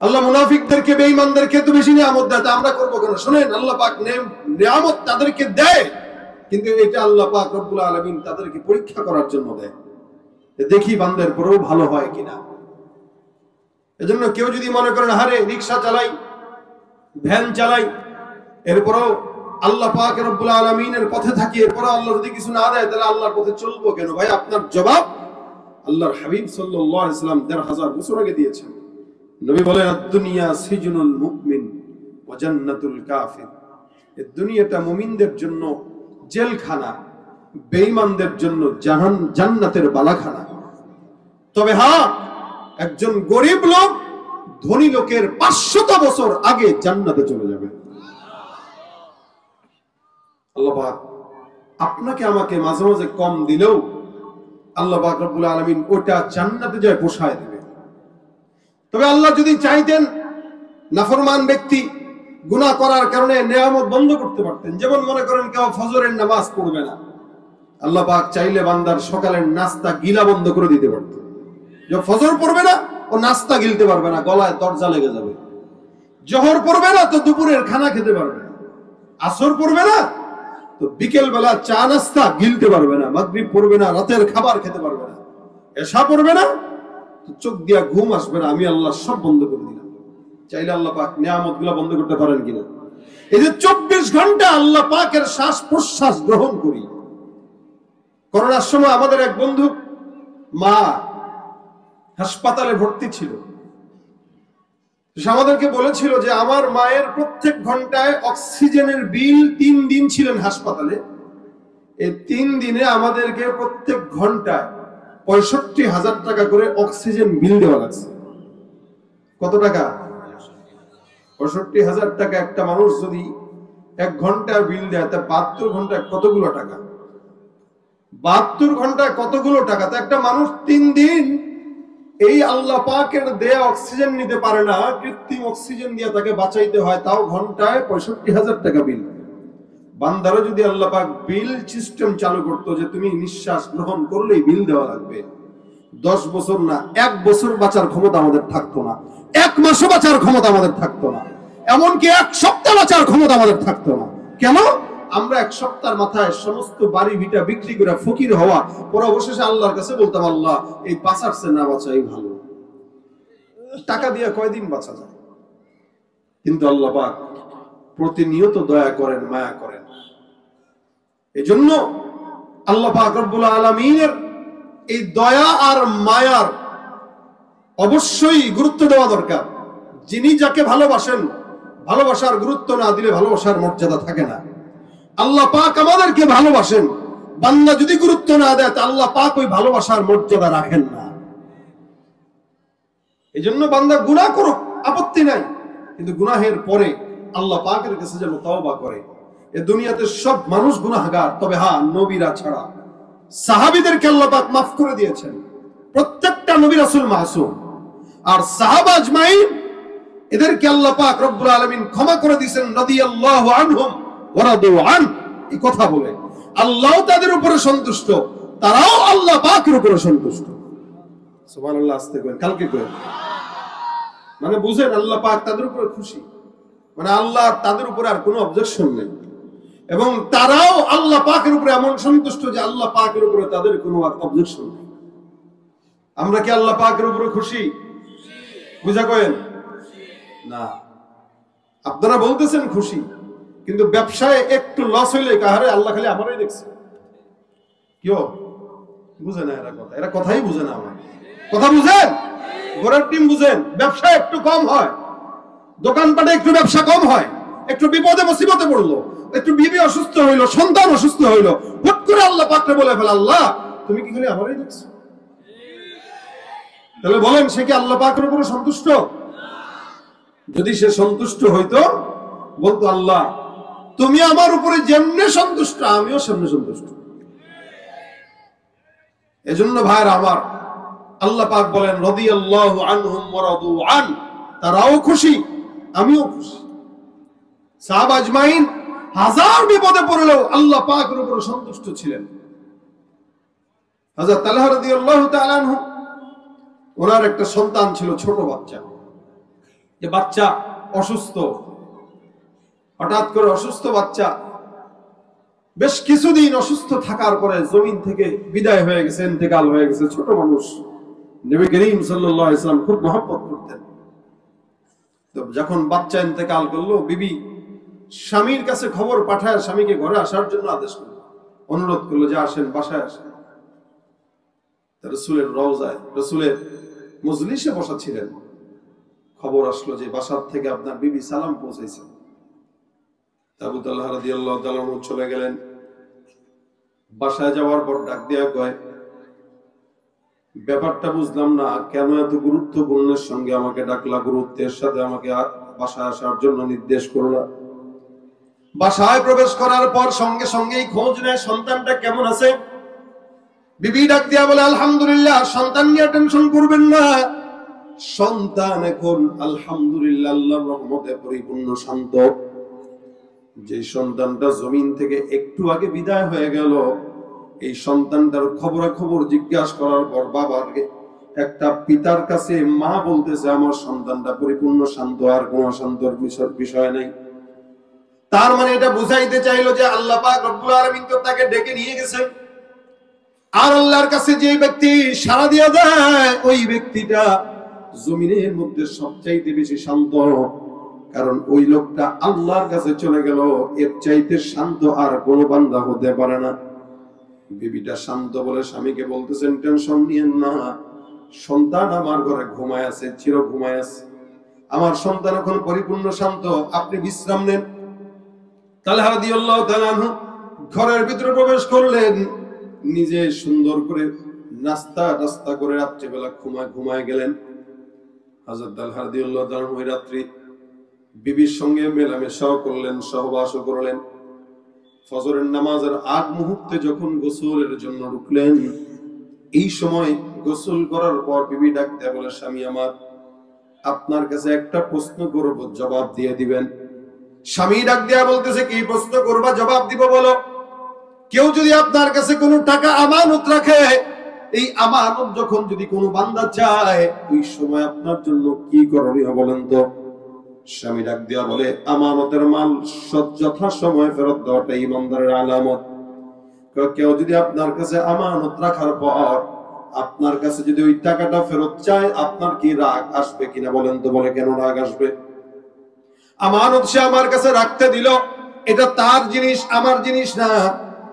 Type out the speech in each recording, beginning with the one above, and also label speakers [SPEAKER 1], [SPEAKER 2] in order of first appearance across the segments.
[SPEAKER 1] আল্লাহ মুনাফিকদেরকে বেঈমানদেরকে তো বেশি নিয়ামত দেয়, তা আমরা করবো কেন? শুনেন, আল্লাহ পাক নিয়ামত তাদেরকে দেয়, কিন্তু এটা আল্লাহ পাক রব্বুল আলামিন তাদেরকে পরীক্ষা করার জন্য দেয়, দেখি বান্দার পরেও ভালো হয় কিনা। এজন্য কেউ যদি মনে করেন হারে রিকশা চালাই, ভ্যান চালাই, এরপরও আল্লাহ পাক রব্বুল আলামিনের পথে থাকি, এরপরও আল্লাহ যদি কিছু না দেয় তাহলে আল্লাহর পথে চলবো কেন? ভাই, আপনার জবাব আল্লাহর হাবিব সাল্লাল্লাহু আলাইহি ওয়াসাল্লাম ১৫০০ বছর আগে দিয়েছেন। নবী বলেন, আদ-দুনিয়া সিজনুল মুমিন ওয়া জান্নাতুল কাফির। এই দুনিয়াটা মুমিনদের জন্য জেলখানা, বেঈমানদের জন্য জান্নাতের বালাখানা। তবে হ্যাঁ, একজন গরিব লোক ধনী লোকের ৫০০ বছর আগে জান্নাতে চলে যাবে। আল্লাহ পাক আপনাকে আমাকে মাঝে মাঝে কম দিলেও আল্লাহ পাক রব্বুল আলামিন ওটা জান্নাতে যায় পোষায় দেবে। তবে আল্লাহ যদি চাইতেন, নাফরমান ব্যক্তি গুনাহ করার কারণে নিয়ামত বন্ধ করতে পারতেন। যেমন মনে করেন কেউ ফজরের নামাজ পড়বে না, আল্লাহ পাক চাইলে বান্দার সকালের নাস্তা গিলা বন্ধ করে দিতে পারতেন। যে ফজর পড়বে না, ও নাস্তা গিলতে পারবে না, গলায় দরজা লেগে যাবে। জোহর পড়বে না, তো দুপুরের খানা খেতে পারবে না। আসর পড়বে না, তো বিকেল বেলা চা নাস্তা গিলতে পারবে না। মাগরিব পড়বে না, রাতের খাবার খেতে পারবে না। এশা পড়বে না, তো চোখ দিয়া ঘুম আসবে না। আমি আল্লাহ সব বন্ধ করে দিলাম। চাইলে আল্লাহ পাক নিয়ামত গুলা বন্ধ করতে পারেন কিনা? এই যে ২৪ ঘন্টা আল্লাহ পাকের শ্বাস প্রশ্বাস গ্রহণ করি। করোনার সময় আমাদের এক বন্ধু মা হাসপাতালে ভর্তি ছিল। আমাদেরকে বলেছিল যে আমার মায়ের প্রত্যেক ঘন্টায় অক্সিজেনের বিল, ৩ দিন ছিলেন হাসপাতালে, এই ৩ দিনে আমাদেরকে প্রত্যেক ঘন্টায় ৬৫,০০০ টাকা করে অক্সিজেন বিল দেওয়া লাগছে। কত টাকা? ৬৫,০০০ টাকা। একটা মানুষ যদি ১ ঘন্টার বিল দেয়, তা ৭২ ঘন্টায় কতগুলো টাকা? ৭২ ঘন্টায় কতগুলো টাকা? তা একটা মানুষ ৩ দিন এই আল্লাহ পাকের দেয়া অক্সিজেন নিতে পারে না, কৃত্রিম অক্সিজেন দিয়ে তাকে বাঁচাইতে হয়, তাও ঘন্টায় ৬৫,০০০ টাকা বিল। বান্দারা যদি আল্লাহ পাক বিল সিস্টেম চালু করতো যে তুমি নিঃশ্বাস গ্রহণ করলেই বিল দেওয়া লাগবে, ১০ বছর না, ১ বছর বাঁচার ক্ষমতা আমাদের থাকতো না, ১ মাসও বাঁচার ক্ষমতা আমাদের থাকতো না, এমনকি ১ সপ্তাহ বাঁচার ক্ষমতা আমাদের থাকতো না। কেন? আমরা ১ সপ্তাহের মাথায় সমস্ত বাড়ি ভিটা বিক্রি করে ফকির হওয়া, পরে অবশেষে আল্লাহর কাছে বলতাম, আল্লাহ এই বাঁচাচ্ছে না বাঁচাই ভালো। টাকা দিয়ে কয়দিন বাঁচা যায়? কিন্তু আল্লাহ পাক প্রতিনিয়ত দয়া করেন, মায়া করেন। এজন্য আল্লাহ পাক রব্বুল আলামিনের এই দয়া আর মায়ার অবশ্যই গুরুত্ব দেওয়া দরকার। যিনি যাকে ভালোবাসেন, ভালোবাসার গুরুত্ব না দিলে ভালোবাসার মর্যাদা থাকে না। আল্লাহ পাক আমাদেরকে ভালোবাসেন, বান্দা যদি গুরুত্ব না দেয় তা আল্লাহ পাক ওই ভালোবাসার মর্যাদা রাখেন না। এই জন্য বান্দা গুনাহ করুক, আপত্তি নাই, কিন্তু গুনাহের পরে আল্লাহ পাকের কাছে যেন তওবা করে। এই দুনিয়াতে সব মানুষ গুনাহগার, তবে হ্যাঁ, নবীরা ছাড়া। সাহাবীদেরকে আল্লাহ পাক মাফ করে দিয়েছেন, প্রত্যেকটা নবী রাসূল মাসুম। আর সাহাবা আজমাইন, এদেরকে আল্লাহ পাক রব্বুল আলামিন ক্ষমা করে দিয়েছেন, রাদিয়াল্লাহু আনহুম ওয়া রাদু আন। এই কথা বলে আল্লাহ তাদের উপরে সন্তুষ্ট, তারাও আল্লাহ পাকের উপরে সন্তুষ্ট। সুবহানাল্লাহ। আস্তে করেন, কালকে করেন। মানে বুঝেন, আল্লাহ পাক তাদের উপরে খুশি, মানে আল্লাহ তাদের উপরে আর কোনো অবজেকশন নেই, এবং তারাও আল্লাহ পাকের উপরে এমন সন্তুষ্ট যে আল্লাহ পাকের উপরে তাদের কোনো আর অবজেকশন নেই। আমরা কি আল্লাহ পাকের উপরে খুশি? বুঝা করেন না? আপনারা বলতেছেন খুশি, কিন্তু ব্যবসায় একটু লস হইলে কাহারে আল্লাহ খালি আমারই দেখছে। কেউ বুঝে না এরা কথা, এরা কথাই বুঝে না। আমার কথা বুঝেন? ঘোড়ার টিম বুঝেন? ব্যবসা একটু কম হয়, দোকানপাটে একটু ব্যবসা কম হয়, একটু বিপদে মুসিবতে পড়লো, একটু বিবি অসুস্থ হইলো, সন্তান অসুস্থ হইলো, হুট করে আল্লাহ পাকরে বলে ফেলে, আল্লাহ তুমি কি খালি আমারই দেখছো? তাহলে বলেন, সে কি আল্লাহ পাকের উপরে সন্তুষ্ট? যদি সে সন্তুষ্ট হইতো, বলতো, আল্লাহ তুমি আমার উপরে যেমনে সন্তুষ্ট, আমিও সেমনে সন্তুষ্ট। এজন্য ভাইরা আমার, আল্লাহ পাক বলেন, রাদিয়াল্লাহু আনহুম ওয়া রাদু আন। তারাও খুশি, আমিও খুশি। সাহাবা আজমাইন হাজার বিপদে পড়লেও আল্লাহ পাকের উপরে সন্তুষ্ট ছিলেন। হযরত তালহা রাদিয়াল্লাহু তাআলা আনহু, ওনার একটা সন্তান ছিল, ছোট বাচ্চা। যে বাচ্চা অসুস্থ, হঠাৎ করে অসুস্থ বাচ্চা বেশ কিছুদিন অসুস্থ থাকার পরে জমিন থেকে বিদায় হয়ে গেছে, ইন্তেকাল হয়ে গেছে। ছোট মানুষ, নবী করিম সাল্লাল্লাহু আলাইহি ওয়াসাল্লাম খুব মহব্বত করতেন। তো যখন বাচ্চা ইন্তেকাল করলো, বিবি স্বামীর কাছে খবর পাঠায় স্বামীকে ঘরে আসার জন্য আদেশ করলো, অনুরোধ করলো যে আসেন, বাসায় আসেন। রাসূলের রওজায়, রাসূলের মজলিসে বসা ছিলেন, খবর আসলো যে বাসার থেকে আপনার বিবি সালাম পৌঁছাইছে। আবু তালহা রাদিয়াল্লাহু তাআলা চলে গেলেন। বাসায় যাওয়ার পর ডাক দিয়া কয়, ব্যাপারটা বুঝলাম না, কেন এত গুরুত্বপূর্ণের সঙ্গে আমাকে ডাকলা, গুরুত্বের সাথে আমাকে বাসায় আসার জন্য নির্দেশ করলা। বাসায় প্রবেশ করার পর সঙ্গে সঙ্গেই খোঁজ নেয় সন্তানটা কেমন আছে। বিবি ডাক দিয়া বলে, আলহামদুলিল্লাহ, সন্তান নিয়ে টেনশন করবেন না, সন্তান এখন আলহামদুলিল্লাহ আল্লাহর রহমতে পরিপূর্ণ শান্ত। যে সন্তানটা জমিন থেকে একটু আগে বিদায় হয়ে গেল, এই সন্তানটার খবরাখবর জিজ্ঞাসা করার পর বাবার একটা পিতার কাছে মা বলতেছে, আমার সন্তানটা পরিপূর্ণ শান্ত, আর কোনো শান্তর বিষয় নেই। তার মানে এটা বুঝাইতে চাইলো যে আল্লাহ পাক রব্বুল আলামিন তো তাকে ডেকে নিয়ে গেছেন। আর আল্লাহর কাছে যে ব্যক্তি সাড়া দিয়া যায়, ওই ব্যক্তিটা জমিনের মধ্যে সবচাইতে বেশি শান্ত, কারণ ওই লোকটা আল্লাহর কাছে চলে গেল। এর চাইতে শান্ত আর কোনো বান্দা হতে পারে না। বিবিটা শান্ত বলে স্বামীকে বলতেছেন, টেনশন নিয়েন না, সন্তান আমার ঘরে ঘুমায় আছে, চির ঘুমায় আছে, আমার সন্তান এখন পরিপূর্ণ শান্ত, আপনি বিশ্রাম নেন। তালহা রাদিয়াল্লাহু তাআলা আনহু ঘরের ভিতরে প্রবেশ করলেন, নিজে সুন্দর করে নাস্তা করে রাত্রিবেলা ঘুমায় গেলেন। হযরত তালহা রাদিয়াল্লাহু তাআলা ওই রাত্রি বিবির সঙ্গে মেলামেশাও করলেন, সহবাসও করলেন। ফজরের নামাজের আগ মুহূর্তে যখন গোসলের জন্য ঢুকলেন, এই সময় গোসল করার পর বিবি ডাক দেয়া বলে, স্বামী আমার, আপনার কাছে একটা প্রশ্ন করব, জবাব দিয়ে দিবেন। স্বামী ডাক দেয়া বলতেছে, কি প্রশ্ন করবা, জবাব দিব বলো। কেউ যদি আপনার কাছে কোনো টাকা আমানত রাখে, এই আমানত যখন যদি কোনো বান্দা চায়, ওই সময় আপনার জন্য কি করণীয় বলেন তো। স্বামী ডাক দিয়া বলে, আমানতের মাল যথা সময় ফেরত দেওয়াটা ইমানদারের আলামত। কেউ যদি আপনার কাছে আমানত রাখার পর আপনার কাছে যদি ওই টাকাটা ফেরত চায়, আপনার কি রাগ আসবে কিনা বলেন তো। বলে, কেন রাগ আসবে? আমানত সে আমার কাছে রাখতে দিল, এটা তার জিনিস, আমার জিনিস না।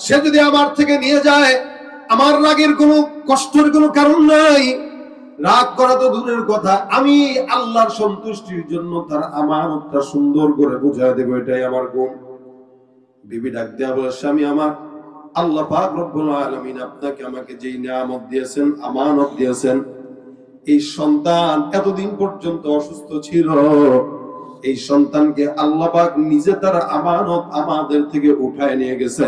[SPEAKER 1] সে যদি আমার থেকে নিয়ে যায়, আমার রাগের কোনো কষ্টের কোনো কারণ নাই। রাগ করা তো দূরের কথা, আমি আল্লাহর সন্তুষ্টির জন্য তার আমানতটা সুন্দর করে বুঝায় দেব, এটাই আমার গুণ। বিবি ডাক দেয়া বলে, স্বামী আমার, আল্লাহ পাক রব্বুল আলামিন আপনাকে আমাকে যেই নিয়ামত দিয়েছেন, আমানত দিয়েছেন, এই সন্তান এতদিন পর্যন্ত অসুস্থ ছিল, এই সন্তানকে আল্লাহ পাক নিজে তার আমানত আমাদের থেকে উঠায় নিয়ে গেছে।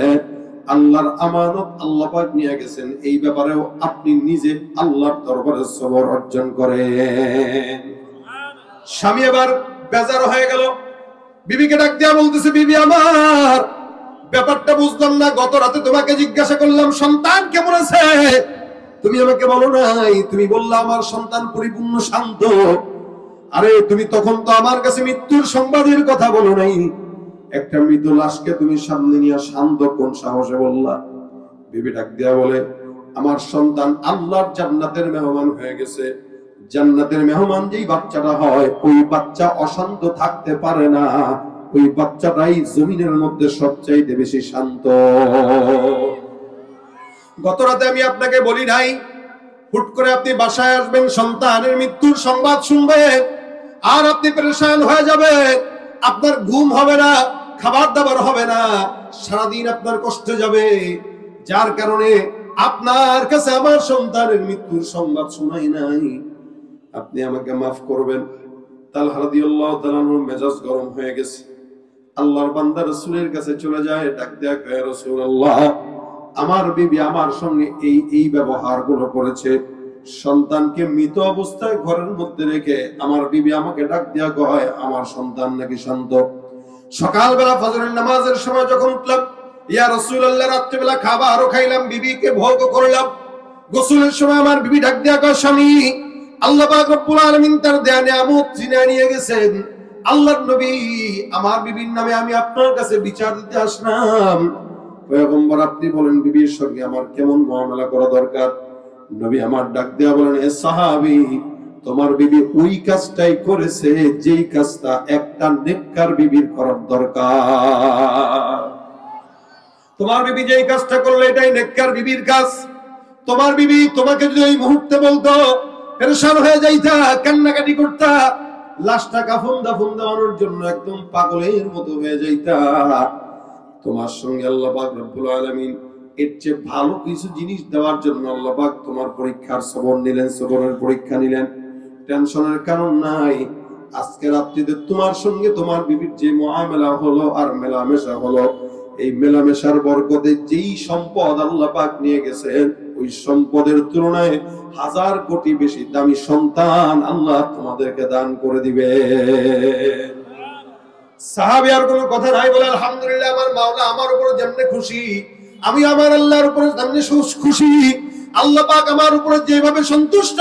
[SPEAKER 1] আল্লাহর আমানত আল্লাহ পাক নিয়ে গেছেন, এই ব্যাপারেও আপনি নিজে আল্লাহর দরবারে সবর অর্জন করেন। স্বামী এবার বেজার হয়ে গেল, বিবিকে ডাক দিয়া বলতেছে, বিবি আমার, ব্যাপারটা বুঝলাম না, গত রাতে তোমাকে জিজ্ঞাসা করলাম সন্তান কেমন আছে, তুমি আমাকে বলো নাই, তুমি বললা আমার সন্তান পরিপূর্ণ শান্ত। আরে তুমি তখন তো আমার কাছে মৃত্যুর সংবাদের কথা বলো নাই, একটা মৃত লাশকে তুমি সামনে নিয়ে শান্ত কোন সাহসে বললা? বিবি ডাক দিয়া বলে, আমার সন্তান আল্লাহর জান্নাতের মেহমান হয়ে গেছে। জান্নাতের মেহমান যেই বাচ্চাটা হয়, ওই বাচ্চা অশান্ত থাকতে পারে না, ওই বাচ্চাটাই জমিনের মধ্যে সবচাইতে বেশি শান্ত। গত রাতে আমি আপনাকে বলি নাই, হুট করে আপনি বাসায় আসবেন, সন্তানের মৃত্যুর সংবাদ শুনবেন, আর আপনি পেরেশান হয়ে যাবেন, আপনার ঘুম হবে না, খাবার দাবার হবে না, সারাদিন আপনার কষ্টে যাবে। যার কারণে আপনার কাছে আমার সন্তানের মৃত্যুর সংবাদ শোনাই নাই, আপনি আমাকে মাফ করবেন। তালহা রাদিয়াল্লাহু তাআলা মেজাজ গরম হয়ে গেছে, আল্লাহর বান্দা রাসূলের কাছে চলে যায়, ডাক দেয়া কয়, রাসূলুল্লাহ, আমার বিবি আমার সঙ্গে এই ব্যবহারগুলো করেছে। সন্তানকে মৃত অবস্থায় ঘরের মধ্যে রেখে আমার বিবি আমাকে ডাক দিয়া কয়, আমার সন্তান নাকি শান্ত। সকালবেলা ফজরের নামাজের সময় যখন উঠলাম, ইয়া রাসূলুল্লাহ, রাত্রিবেলা খাবারও খাইলাম, বিবিকে ভোগ করলাম। গোসলের সময় আমার বিবি ডাক দিয়া কয়, স্বামী আল্লাহ পাক রব্বুল আলামিন তার দেয়া নিয়ামত ছিনিয়ে নিয়ে গেছেন। আল্লাহর নবী, আমার বিবির নামে আমি আপনার কাছে বিচার দিতে আসলাম। পয়গম্বর, আপনি বলেন বিবির সঙ্গে আমার কেমন মুআমালা করা দরকার। নবী আমার ডাক দেয়া বলেন, হে সাহাবী, তোমার বিবি ওই কাজটাই করেছে যেই কাজটা একটা নেককার বিবির করার দরকার। তোমার বিবি যেই কাজটা করলো এটাই নেককার বিবির কাজ। তোমার বিবি তোমাকে যদি এই মুহূর্তে বলতো, পেরেশান হয়ে যাইতা, কান্নাকাটি করতা, লাশটা কাফন দাফন দেওয়ানোর জন্য একদম পাগলের মতো হয়ে যাইতা, তোমার সঙ্গে আল্লাহ পাক রব্বুল আলামিন এর চেয়ে ভালো কিছু জিনিস দেওয়ার জন্য আল্লাহ পাক তোমার পরীক্ষার সবর নিলেন, সবরের পরীক্ষা নিলেন। টেনশনের কারণ নাই। আজকে রাত্রিতে তোমার সঙ্গে তোমার বিবির যে মুআমালা হলো আর মেলামেশা হলো, এই মেলামেশার বরকতে যেই সম্পদ আল্লাহ পাক নিয়ে গেছেন, ওই সম্পদের তুলনায় 1000 কোটি বেশি দামি সন্তান আল্লাহ তোমাদেরকে দান করে দিবে। সাহাবী আর কোনো কথা নাই, বলে আলহামদুলিল্লাহ, আমার মাওলা আমার উপর যেমনে খুশি, আমি আমার আল্লাহর উপর তেমনি খুশি। আল্লাহ পাক আমার উপরে যেভাবে সন্তুষ্ট,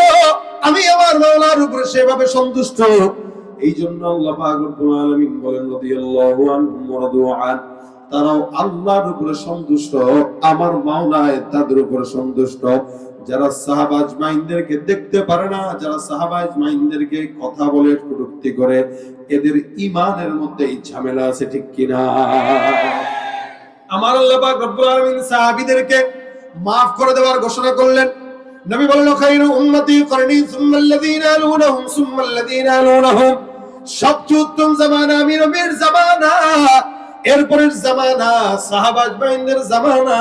[SPEAKER 1] আমি আমার মাওলার উপরে সেভাবে সন্তুষ্ট। এই জন্য আল্লাহ পাক রব্বুল আলামিন বলেন, রাদিয়াল্লাহু আনহুম ওয়া রাদু আন, তারাও আল্লাহর উপরে সন্তুষ্ট, আমার মাওলা তাদের উপরে সন্তুষ্ট। যারা সাহাবা আজমাইনদেরকে দেখতে পারে না, যারা সাহাবা আজমাইনদেরকে কথা বলে কটূক্তি করে, এদের ঈমানের মধ্যে এই ঝামেলা আছে, ঠিক কিনা? আমার আল্লাহ পাক রব্বুল আলামিন সাহাবীদেরকে maaf করে দেওয়ার ঘোষণা করলেন। নবী বললেন, খায়রু উম্মতি করনি সুম্মা আল্লাযীনা ইয়ালুনহুম সুম্মা আল্লাযীনা ইয়ালুনহুম, সবচেয়ে উত্তম জামানা আমি নবীর জামানা, এরপরের জামানা সাহাবা আজমাইনদের জামানা,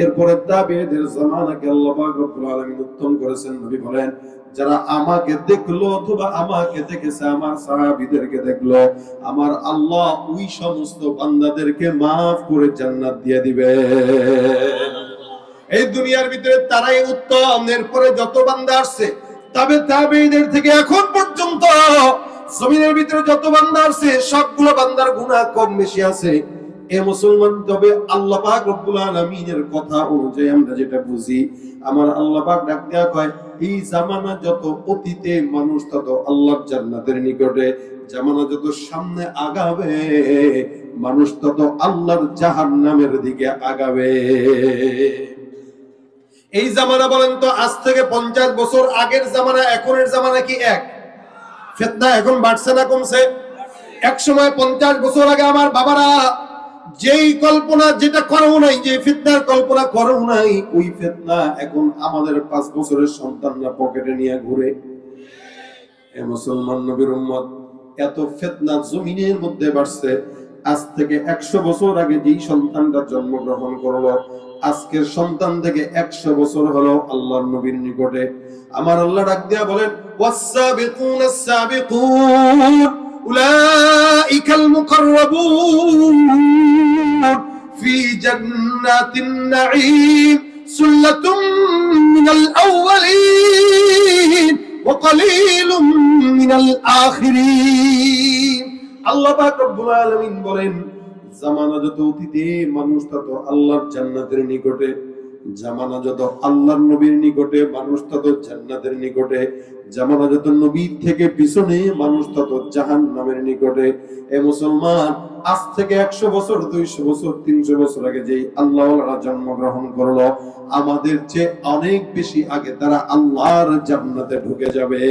[SPEAKER 1] এরপরে তাবেঈদের জামানাকে আল্লাহ পাক রব্বুল আলামিন উত্তম করেছেন। নবী বলেন, যারা আমাকে দেখলো অথবা আমাকে দেখেছে, আমার সাহাবীদেরকে দেখলো, আমার আল্লাহ ওই সমস্ত বান্দাদেরকে maaf করে জান্নাত দিয়ে দিবে। এই দুনিয়ার ভিতরে তারাই উত্তম। এরপরে যত বান্দা আসছে, তবে তাবেঈদের থেকে এখন পর্যন্ত জমিনের ভিতরে যত বান্দা আসছে, সবগুলো বান্দার গুনাহ কম বেশি আছে। এ মুসলমান, তবে আল্লাহ পাক রব্বুল আলামিনের কথা অনুযায়ী আমরা যেটা বুঝি, আমার আল্লাহ পাক ডাক দেয়া কয়, এই জামানা যত অতীতে মানুষ তত আল্লাহর জান্নাতের নিকটে, জামানা যত সামনে আগাবে মানুষ তত আল্লাহর জাহান্নামের দিকে আগাবে। এই জামানা বলেন তো, আজ থেকে 50 বছর আগের জামানা এখনের জামানা কি এক? ফিতনা এখন বাড়ছে না কমছে? এক সময় 50 বছর আগে আমার বাবারা যেই কল্পনা যেটা করো নাই, যে ফিতনার কল্পনা করো নাই, ওই ফিতনা এখন আমাদের 5 বছরের সন্তানরা পকেটে নিয়ে ঘুরে। এ মুসলমান নবীর উম্মত, এত ফিতনা জমিনের মধ্যে বাড়ছে। আজ থেকে 100 বছর আগে যেই সন্তানটা জন্মগ্রহণ করলো, আজকের সন্তান থেকে 100 বছর হলো আল্লাহর নবীর নিকটে। আমার আল্লাহ ডাক দিয়া বলেন, ওয়াস-সাবিকুনাস সাবিকুন উলাইকাল মুকাররাবুন ফি জান্নাতিন নাঈম সুল্লাতুম মিনাল আউওয়ালিন ওয়া কালিলুম মিনাল আখিরিন। আল্লাহ পাক রব্বুল আলামিন বলেন, জামানা যত অতীতে মানুষ তত আল্লাহর জান্নাতের নিকটে, জামানা যত আল্লাহর নবীর নিকটে মানুষ তত জান্নাতের নিকটে, জামানা যত নবীর থেকে পিছনে মানুষ তত জাহান্নামের নিকটে। এ মুসলমান, আজ থেকে 100 বছর 200 বছর 300 বছর আগে যেই আল্লাহওয়ালারা জন্মগ্রহণ করলো, আমাদের চেয়ে অনেক বেশি আগে তারা আল্লাহর জান্নাতে ঢুকে যাবে।